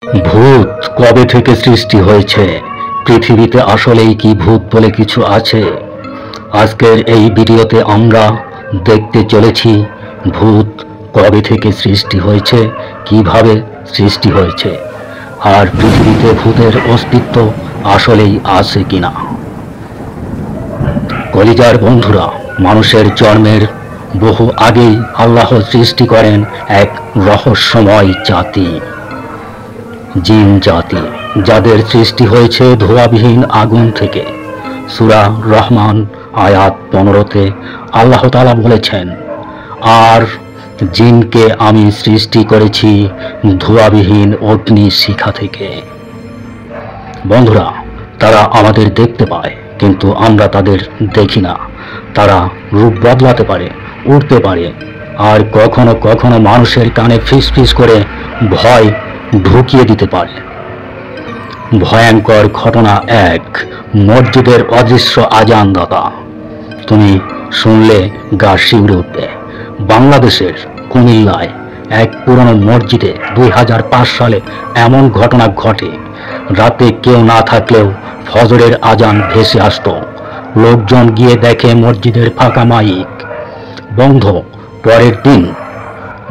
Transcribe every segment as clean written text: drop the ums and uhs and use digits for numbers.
ভূত কবে থেকে সৃষ্টি হয়েছে? পৃথিবীতে আসলেই কি ভূত বলে কিছু আছে? আজকের এই ভিডিওতে আমরা দেখতে চলেছি ভূত কবে থেকে সৃষ্টি হয়েছে, কিভাবে সৃষ্টি হয়েছে, আর পৃথিবীতে ভূতের অস্তিত্ব আসলেই আছে কিনা। কলিজার বন্ধুরা, মানুষের জন্মের বহু আগেই আল্লাহ সৃষ্টি করেন এক রহস্যময় জাতি, জিন জাতি, যাদের সৃষ্টি হয়েছে ধোঁয়াবিহীন আগুন থেকে। সূরা রহমান আয়াত 15-তে আল্লাহ তাআলা বলেছেন, আর জিনকে আমি সৃষ্টি করেছি ধোঁয়াবিহীন অগ্নি শিখা থেকে। বন্ধুরা, তারা আমাদের দেখতে পায়, কিন্তু আমরা তাদের দেখি না। তারা রূপ বদলাতে পারে, উড়তে পারে, আর কখনো কখনো মানুষের কানে ফিসফিস করে ভয় ঢুকিয়ে দিতে পারে। ভয়ঙ্কর ঘটনা এক, মসজিদের অদৃশ্য আজানদাতা। তুমি শুনলে গা শিউরে উঠবে। বাংলাদেশের কুমিল্লায় এক পুরনো মসজিদে 2005 সালে এমন ঘটনা ঘটে। রাতে কেউ না থাকলেও ফজরের আজান ভেসে আসতো। লোকজন গিয়ে দেখে মসজিদের ফাঁকা মাইক বন্ধ। পরের দিন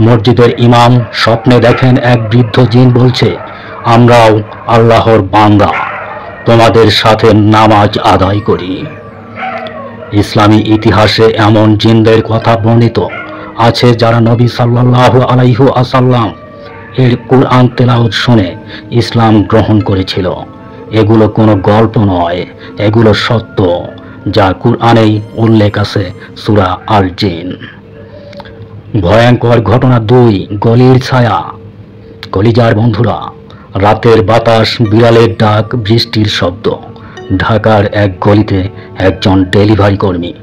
মসজিদের ইমাম স্বপ্নে দেখেন এক বৃদ্ধ জিন বলছে, আমরাও আল্লাহর বান্দা, তোমাদের সাথে নামাজ আদায় করি। ইসলামী ইতিহাসে এমন জিনদের কথা বর্ণিত আছে যারা নবী সাল্লাল্লাহু আলাইহি ওয়াসাল্লাম এর কুরআন তেলাওয়াত শুনে ইসলাম গ্রহণ করেছিল। এগুলো কোনো গল্প নয়, এগুলো সত্য, যা কুরআনেই উল্লেখ আছে সূরা আল জিন। ভয়ঙ্কর ঘটনা দুই, গলির ছায়া। কলিজার বন্ধুরা, রাতের বাতাস, বিড়ালের ডাক, বৃষ্টির শব্দ। ঢাকার এক গলিতে একজন ডেলিভারি কর্মী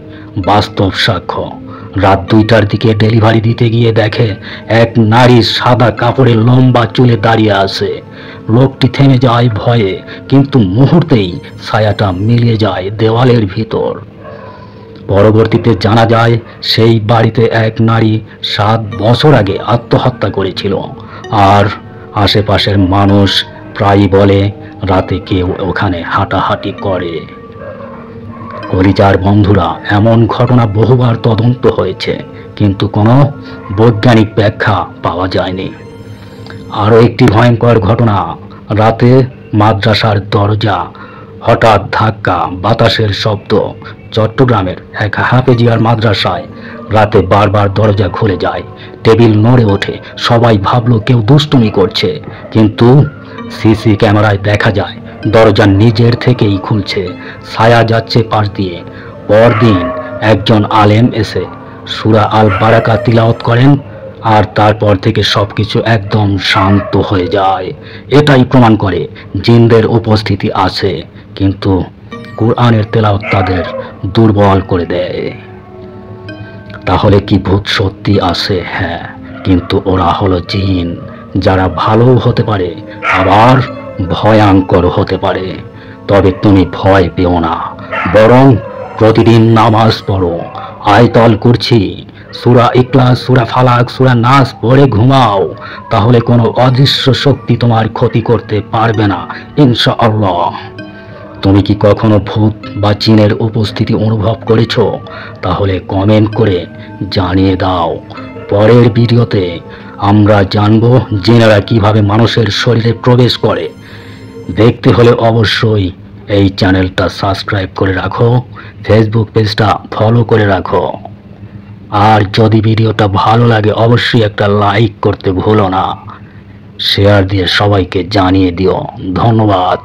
বাস্তব সাক্ষ্য। রাত 2টার দিকে ডেলিভারি দিতে গিয়ে দেখে এক নারী সাদা কাপড়ে লম্বা চুলে দাঁড়িয়ে আছে। লোকটি থেমে যায় ভয়ে, কিন্তু মুহূর্তেই ছায়াটা মিলিয়ে যায় দেওয়ালের ভিতর। পরবর্তীতে জানা যায় সেই বাড়িতে এক নারী 7 বছর আগে আত্মহত্যা করেছিল। আর আশেপাশের মানুষ প্রায়ই বলে রাতে কেউ ওখানে হাঁটাহাঁটি করে। কলিজার বন্ধুরা, এমন ঘটনা বহুবার তদন্ত হয়েছে, কিন্তু কোনো বৈজ্ঞানিক ব্যাখ্যা পাওয়া যায়নি। আরও একটি ভয়ঙ্কর ঘটনা, রাতে মাদ্রাসার দরজা হঠাৎ ধাক্কা, বাতাসের শব্দ। চট্টগ্রামের এক হাফেজিয়ার মাদ্রাসায় রাতে বারবার দরজা খুলে যায়, টেবিল নড়ে ওঠে। সবাই ভাবলো কেউ দুষ্টুমি করছে, কিন্তু সিসি ক্যামেরায় দেখা যায় দরজা নিজের থেকেই খুলছে, ছায়া যাচ্ছে পাশ দিয়ে। পরদিন একজন আলেম এসে সূরা আল বারাকা তিলাওয়াত করেন, আর তারপর থেকে সবকিছু একদম শান্ত হয়ে যায়। এটাই প্রমাণ করে জিনদের উপস্থিতি আছে, কিন্তু কুরআনের তেলাওয়াত তাদের দুর্বল করে দেয়। তাহলে কি ভূত সত্যি আছে? হ্যাঁ, কিন্তু ওরা হলো জিন, যারা ভালো হতে পারে, আবার ভয়ঙ্কর হতে পারে। তবে তুমি ভয় পেও না, বরং প্রতিদিন নামাজ পড়ো, আয়াতুল কুরসি, সূরা ইখলাস, সূরা ফালাক, সূরা নাস পড়ে ঘুমাও। তাহলে কোনো অদৃশ্য শক্তি তোমার ক্ষতি করতে পারবে না, ইনশাআল্লাহ। তুমি কি কখনো ভূত বা জিনের উপস্থিতি অনুভব করেছো? তাহলে কমেন্ট করে জানিয়ে দাও। পরের ভিডিওতে আমরা জানবো জিনেরা কিভাবে মানুষের শরীরে প্রবেশ করে। দেখতে হলে অবশ্যই এই চ্যানেলটা সাবস্ক্রাইব করে রাখো, ফেসবুক পেজটা ফলো করে রাখো। আর যদি ভিডিওটা ভালো লাগে অবশ্যই একটা লাইক করতে ভুলো না, শেয়ার দিয়ে সবাইকে জানিয়ে দিও। ধন্যবাদ।